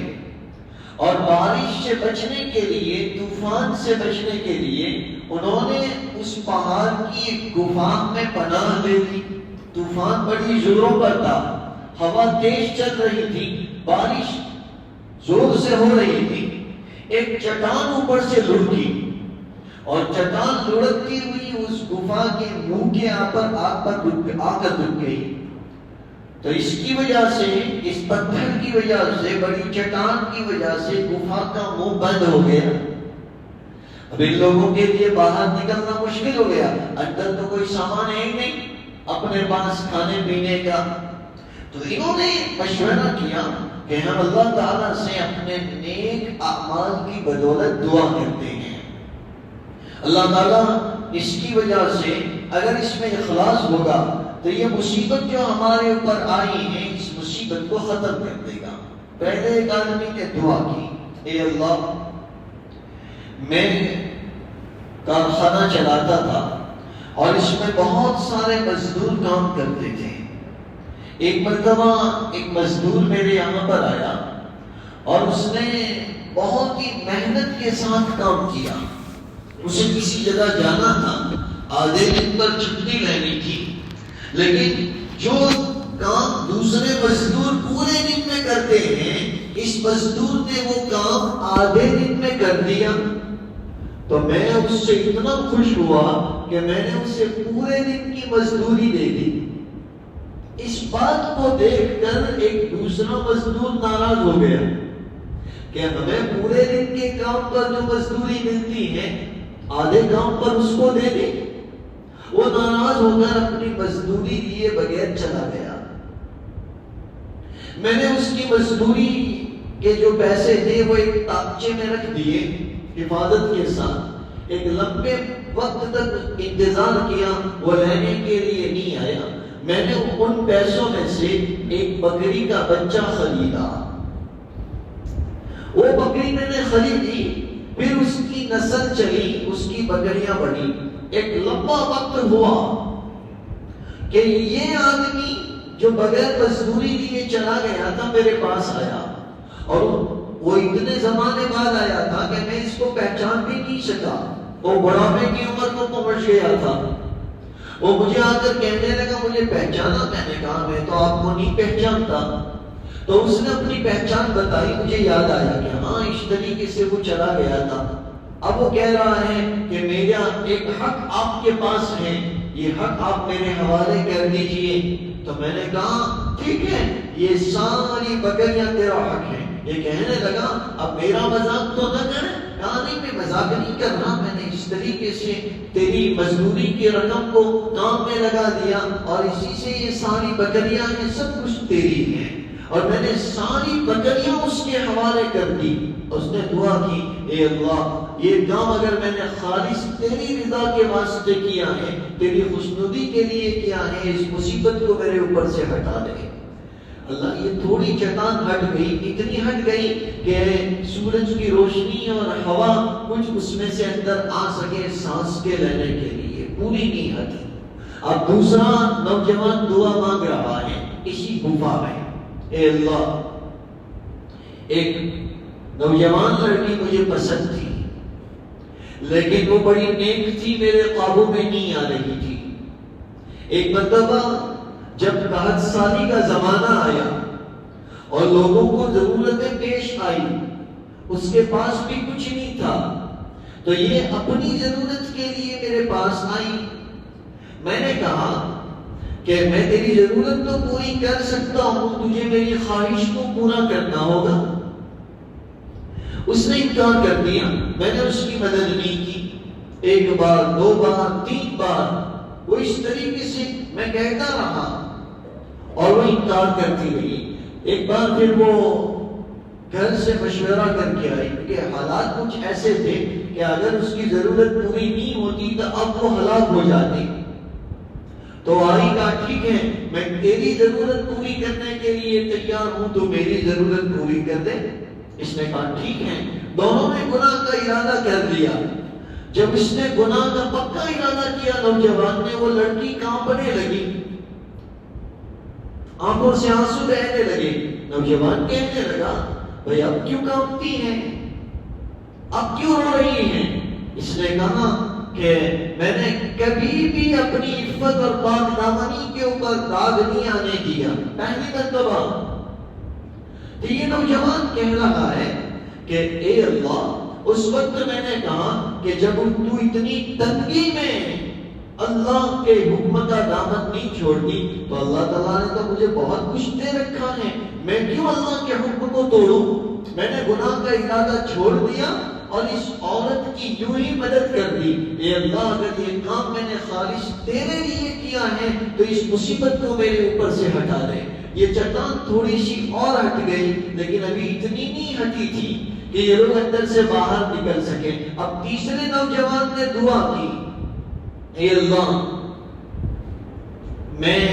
اور بارش سے بچنے کے لیے، طوفان سے بچنے کے لیے انہوں نے اس پہاڑ کی ایک گفا میں پناہ لے لی۔ طوفان بڑی زوروں پر تھا، ہوا تیز چل رہی تھی، بارش زور سے ہو رہی تھی، ایک چٹان اوپر سے لڑکی اور چٹان لڑکتی ہوئی اس گفا کے منہ کے آ کر رک گئی. تو اس کی وجہ سے، اس پتھر کی وجہ سے، بڑی چٹان کی وجہ سے گفا کا منہ بند ہو گیا. اب ان لوگوں کے لیے باہر نکلنا مشکل ہو گیا، اندر تو کوئی سامان ہے ہی نہیں اپنے پاس کھانے پینے کا. تو انہوں نے مشورہ کیا کہ ہم اللہ تعالیٰ سے اپنے نیک اعمال کی بدولت دعا کرتے ہیں. اللہ تعالیٰ اس کی وجہ سے اگر اس میں اخلاص ہوگا تو یہ مصیبت جو ہمارے اوپر آئی ہے اس مصیبت کو ختم کر دے گا. پہلے ایک آدمی نے دعا کی، اے اللہ میں کارخانہ چلاتا تھا اور اس میں بہت سارے مزدور کام کرتے تھے. ایک مرتبہ ایک مزدور میرے یہاں پر آیا اور اس نے بہت ہی محنت کے ساتھ کام کیا. اسے کسی جگہ جانا تھا، آدھے دن پر چھٹی لینی تھی، لیکن جو کام دوسرے مزدور پورے دن میں کرتے ہیں اس مزدور نے وہ کام آدھے دن میں کر دیا. تو میں اس سے اتنا خوش ہوا کہ میں نے اسے پورے دن کی مزدوری دے دی. اس بات کو دیکھ کر ایک دوسرا مزدور ناراض ہو گیا کہ ہمیں پورے دن کے کام پر جو مزدوری ملتی ہے آدھے کام پر اس کو دے دے. وہ ناراض ہو کر اپنی مزدوری لیے بغیر چلا گیا. میں نے اس کی مزدوری کے جو پیسے تھے وہ ایک تاکچے میں رکھ دیے حفاظت کے ساتھ. ایک لمبے وقت تک انتظار کیا، وہ لینے کے لیے نہیں آیا. میں نے ان پیسوں میں سے ایک بکری کا بچہ خریدا. وہ بکری میں نے خریدی، پھر اس کی نسل چلی، اس کی بکریاں بڑھی. ایک لمبا وقت ہوا کہ یہ آدمی جو بغیر مزدوری لیے چلا گیا تھا میرے پاس آیا اور وہ اتنے زمانے بعد آیا تھا کہ میں اس کو پہچان بھی نہیں سکا. وہ بڑھاپے کی عمر کو پہنچ گیا تھا. وہ مجھے آ کر کہنے لگا مجھے پہچانا. میں نے کہا میں تو آپ کو نہیں پہچانتا. تو اس نے اپنی پہچان بتائی. مجھے یاد آیا کہ ہاں اس طریقے سے وہ چلا گیا تھا. اب وہ کہہ رہا ہے کہ میرا ایک حق آپ کے پاس ہے، یہ حق آپ میرے حوالے کر دیجئے. تو میں نے کہا ٹھیک ہے، یہ ساری بکریاں تیرا حق ہے. یہ کہنے لگا اب میرا مذاق تو نہ کر. کہا نہیں میں مذاق نہیں کر رہا، میں نے اس طریقے سے تیری مزدوری کی رقم کو کام میں لگا دیا اور اسی سے یہ ساری بکریاں یہ سب کچھ تیری ہیں اور میں نے ساری بکریاں اس کے حوالے کر دی. اس نے دعا کی، اے اللہ یہ کام اگر میں نے خالص تیری رضا کے واسطے کیا ہے، تیری خوشنودی کے لیے کیا ہے، اس مصیبت کو میرے اوپر سے ہٹا دے. اللہ یہ تھوڑی چٹان ہٹ گئی، اتنی ہٹ گئی کہ سورج کی روشنی اور ہوا کچھ اس میں سے اندر آ سکے سانس کے لینے کے لیے. پوری نہیں ہٹی. اب دوسرا نوجوان دعا مانگ رہا ہے اسی گفا میں، اے اللہ ایک نوجوان لڑکی مجھے پسند تھی لیکن وہ بڑی نیک تھی، میرے قابو میں نہیں آ رہی تھی. ایک مرتبہ جب 60 سالی کا زمانہ آیا اور لوگوں کو ضرورتیں پیش آئی، اس کے پاس بھی کچھ نہیں تھا تو یہ اپنی ضرورت کے لیے میرے پاس آئی. میں نے کہا کہ میں تیری ضرورت تو پوری کر سکتا ہوں، تجھے میری خواہش کو پورا کرنا ہوگا. اس نے انکار کر دیا. میں نے اس کی مدد نہیں کی. ایک بار، 2 بار، 3 بار وہ اس طریقے سے میں کہتا رہا اور وہ انکار کرتی رہی. ایک بار پھر وہ گھر سے مشورہ کر کے آئی کہ حالات کچھ ایسے تھے کہ اگر اس کی ضرورت پوری نہیں ہوتی تو اب وہ ہلاک ہو جاتی. تو آئی کہا ٹھیک ہے میں تیری ضرورت پوری کرنے کے لیے تیار ہوں، تو میری ضرورت پوری کر دے. اس نے کہا ٹھیک ہے. دونوں نے گناہ کا ارادہ کر لیا. جب اس نے گناہ کا پکا ارادہ کیا نوجوان نے، وہ لڑکی کانپنے لگی، آنکھوں سے آنسو بہنے لگے. نوجوان کہنے لگا بھئی اب کیوں کانپتی ہیں، اب کیوں رو رہی ہیں؟ اس نے کہا کہ میں نے کبھی بھی اپنی عفت اور پاک دامنی کے اوپر داغ نہیں آنے دیا، پہلی مرتبہ۔ تو یہ نوجوان کہہ رہا ہے کہ اے اللہ، اس وقت میں نے کہا کہ جب تو اتنی تنگی میں اللہ کے حکم کا دامن نہیں چھوڑتی تو اللہ تعالیٰ نے تو مجھے بہت کچھ دے رکھا ہے، میں کیوں اللہ کے حکم کو توڑوں؟ میں نے گناہ کا ارادہ چھوڑ دیا اور اس عورت کی یوں ہی مدد کر دی۔ اے اللہ، اگر یہ کام میں نے خالص تیرے لیے کیا ہے تو اس مصیبت کو میرے اوپر سے ہٹا دے۔ یہ چٹان تھوڑی سی اور ہٹ گئی، لیکن ابھی اتنی نہیں ہٹی تھی کہ یہ لوگ اندر سے باہر نکل سکے۔ اب تیسرے نوجوان نے دعا کی، اے اللہ، میں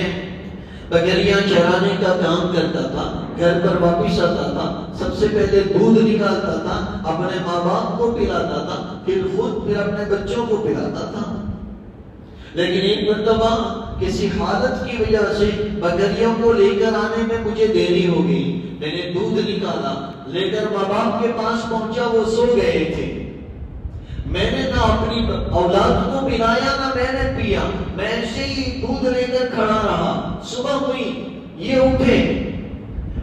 بکریاں چرانے کا کام کرتا تھا، گھر پر واپس آتا تھا، سب سے پہلے دودھ نکالتا تھا، اپنے ماں باپ کو پلاتا تھا، پھر اپنے بچوں کو پلاتا تھا۔ لیکن ایک مرتبہ کسی حالت کی وجہ سے بکریوں کو لے کر آنے میں مجھے دیری ہو گئی، میں نے دودھ نکالا، لے کر ماں باپ کے پاس پہنچا، وہ سو گئے تھے۔ میں نے نہ اپنی اولاد کو پلایا نہ میں نے پیا، میں ایسے ہی دودھ لے کر کھڑا رہا۔ صبح ہوئی، یہ اٹھے،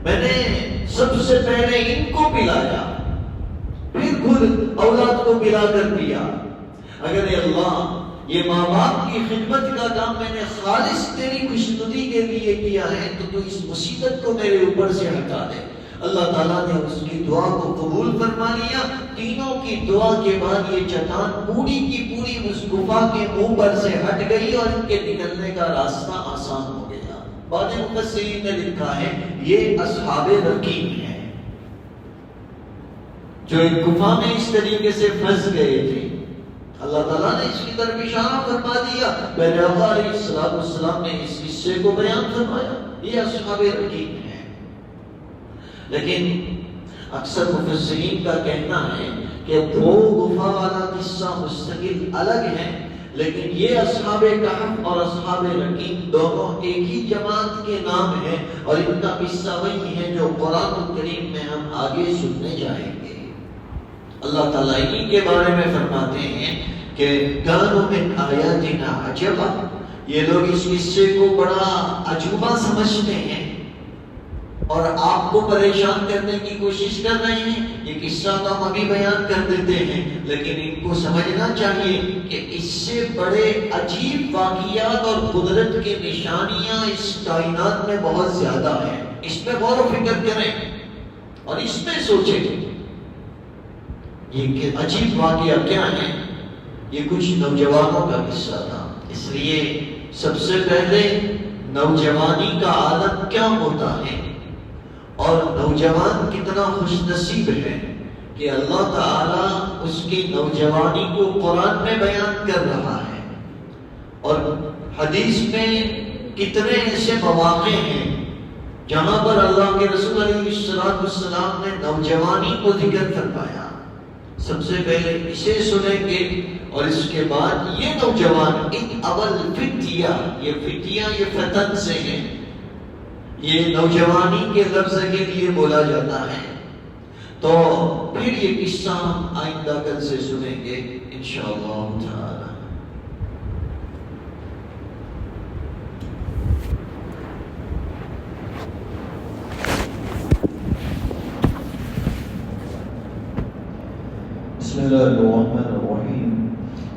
میں نے سب سے پہلے ان کو پلایا، پھر خود اولاد کو پلا کر پیا۔ اگر اللہ یہ ماں باپ کی خدمت کا کام میں نے خالص تیری خوشنودی کے لیے کیا ہے تو اس مصیبت کو میرے اوپر سے ہٹا دے۔ اللہ تعالیٰ نے اس کی دعا کو قبول فرما لیا۔ تینوں کی دعا کے بعد یہ چٹان پوری کی پوری اس گفا کے منہ پر سے ہٹ گئی اور ان کے نکلنے کا راستہ آسان ہو گیا۔ بعض مفسرین نے لکھا ہے یہ اصحاب رقیم ہیں جو ایک گفا میں اس طریقے سے پھنس گئے تھے۔ اللہ تعالیٰ نے اس کی طرف اشارہ فرما دیا، میرے آقا علیہ السلام نے اس قصے کو بیان فرمایا، یہ اصحاب رقیم ہیں۔ لیکن اکثر مفسرین کا کہنا ہے کہ وہ گفا والا قصہ مستقل الگ ہے، لیکن یہ اصحاب کہف اور اصحاب رقیم دونوں ایک ہی جماعت کے نام ہیں، اور ان کا قصہ وہی ہے جو قرآن کریم میں ہم آگے سننے جائیں گے۔ اللہ تعالیٰ انہی کے بارے میں فرماتے ہیں کہ کانوا من آیاتنا عجبا، یہ لوگ اس قصے کو بڑا عجوبہ سمجھتے ہیں اور آپ کو پریشان کرنے کی کوشش کر رہے ہیں۔ یہ قصہ تو ہم ابھی بیان کر دیتے ہیں، لیکن ان کو سمجھنا چاہیے کہ اس سے بڑے عجیب واقعات اور قدرت کی نشانیاں اس کائنات میں بہت زیادہ ہیں۔ اس پہ غور و فکر کریں اور اس پہ سوچیں یہ عجیب واقعہ کیا ہے۔ یہ کچھ نوجوانوں کا قصہ تھا، اس لیے سب سے پہلے نوجوانی کا عالم کیا ہوتا ہے اور نوجوان کتنا خوش نصیب ہے کہ اللہ تعالیٰ اس کی نوجوانی کو قرآن میں بیان کر رہا ہے، اور حدیث میں کتنے ایسے مواقع ہیں جہاں پر اللہ کے رسول علیہ السلام نے نوجوانی کو ذکر فرمایا۔ سب سے پہلے اسے سنیں گے اور اس کے بعد یہ نوجوان ایک اول فتیہ، یہ فتیہ یہ فتن سے ہیں، یہ نوجوانی کے لفظ کے لیے بولا جاتا ہے۔ تو پھر یہ قصہ ہم آئندہ کل سے سنیں گے انشاءاللہ تعالی۔ بسم الله الرحمن الرحيم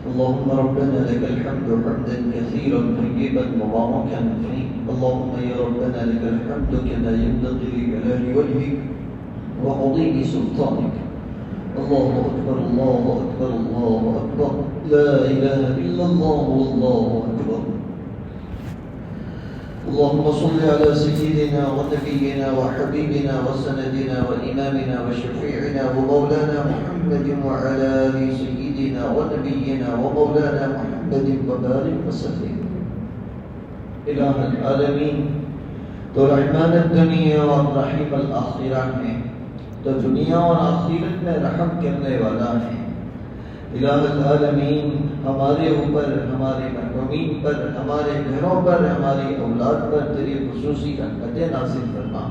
اللهم ربنا لك الحمد حمدا كثيرا طيبا مباركا فيه اللهم يا ربنا لك الحمد كما ينبغي لجلال وجهك وعظيم سلطانك الله أكبر الله أكبر الله أكبر لا إله إلا الله والله أكبر اللهم صل على سيدنا ونبينا وحبيبنا وسندنا وإمامنا وشفيعنا ومولانا محمد وعلى آل سيدنا ونبينا ومولانا محمد وبارك وسلم۔ الہ العالمین تو رحمان الدنیا اور رحیم الآخرہ ہے، تو دنیا اور آخرت میں رحم کرنے والا ہے۔ الہ العالمین ہمارے اوپر، ہمارے محرومین پر، ہمارے گھروں پر، ہماری اولاد پر تیری خصوصی رحمتیں نازل فرما۔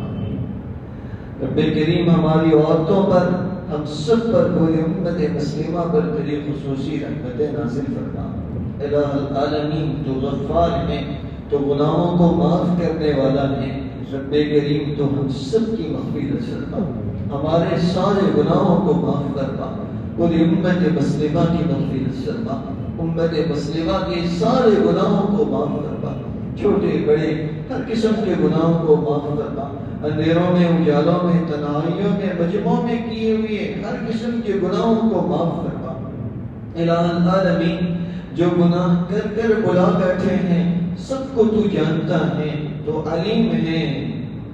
رب کریم ہماری عورتوں پر، ہم سب پر پوری امت مسلمہ پر تیری خصوصی رحمتیں نازل فرما۔ الہ العالمین تو غفار ہے، تو گناہوں کو معاف کرنے والا ہے۔ رب کریم تو ہم سب کی مغفرت فرما، ہمارے سارے گناہوں کو معاف فرما، پوری امت مسلمہ کی مغفرت فرما، امت مسلمہ کے سارے گناہوں کو معاف فرما، چھوٹے بڑے ہر قسم کے گناہوں کو معاف فرما، اندھیروں میں اجالوں میں تنہائیوں میں مجمعوں میں کیے ہوئے ہر قسم کے گناہوں کو معاف فرما۔ الہ العالمین جو گناہ کر کر بلا بیٹھے ہیں سب کو تو جانتا ہے، تو علیم ہے،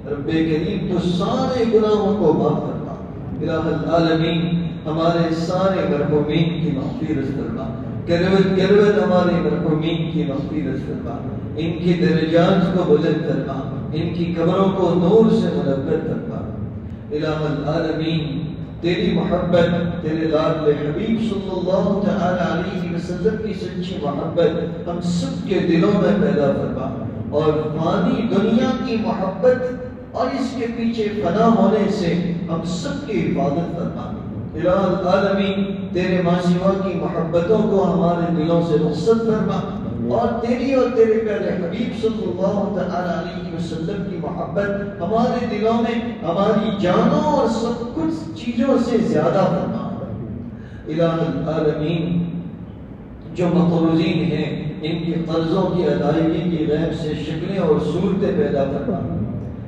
رب کریم تو سارے گناہوں کو معاف فرما۔ الہ العالمین ہمارے سارے مرحومین کی مغفرت فرما، گروت گروت ہمارے مرحومین کی مغفرت فرما، ان کی درجات کو بلند فرما، ان کی قبروں کو نور سے منور فرما۔ الہ العالمین تیری محبت، تیرے لاڈلے حبیب صلی اللہ تعالی علیہ وسلم کی سچی محبت ہم سب کے دلوں میں پیدا فرما، اور فانی دنیا کی محبت اور اس کے پیچھے فنا ہونے سے ہم سب کی حفاظت فرما۔ الہ العالمین تیرے ماسوا کی محبتوں کو ہمارے دلوں سے رخصت فرما، اور تیری اور تیرے پیارے حبیب صلی اللہ تعالی علیہ وسلم کی محبت ہمارے دلوں میں ہماری جانوں اور سب کچھ چیزوں سے زیادہ فرما۔ الہ العالمین جو مقروضین ہیں ان کی قرضوں کی ادائیگی کی غیب سے شکلیں اور صورتیں پیدا فرما،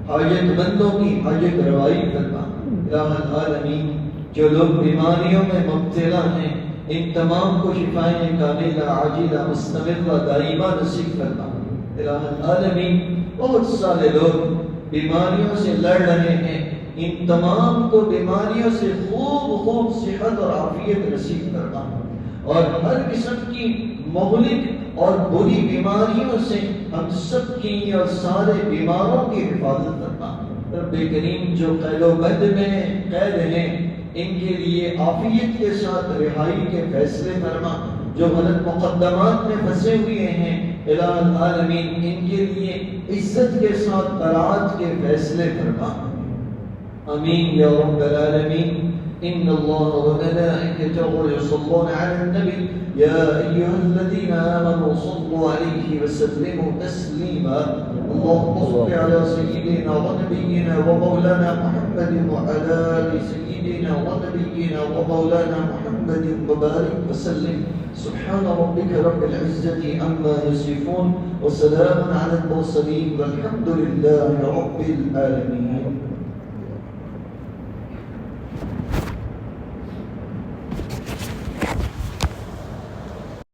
حاجت مندوں کی حاجت روائی فرما۔ الہ العالمین جو لوگ بیماریوں میں مبتلا ہیں ان تمام کو شفائیں کاملہ عاجلہ مستمرہ دائمہ نصیب فرما۔ الہ العالمین بہت سارے لوگ بیماریوں سے لڑ رہے ہیں، ان تمام کو بیماریوں سے خوب صحت اور عافیت نصیب فرما، اور ہر قسم کی مہلک اور بری بیماریوں سے ہم سب کی اور سارے بیماروں کی حفاظت فرما۔ رب کریم جو قید و بند میں قید ہیں ان کے لیے عافیت کے ساتھ رہائی کے فیصلے فرما، جو غلط مقدمات میں پھنسے ہوئے ہیں الہ العالمین ان کے لیے عزت کے ساتھ برات کے فیصلے فرما۔ آمین یا رب العالمین۔ ان اللہ وملائکتہ یصلون علی النبی یا ایھا الذین آمنوا صلوا علیہ وسلموا تسلیما۔ اللهم صل على سيدنا ونبينا ومولانا محمد وعلى آل سيدنا ونبينا ومولانا محمد وبارك وسلم۔ سبحان ربك رب العزة عما يصفون وسلام على المرسلين والحمد لله رب العالمين۔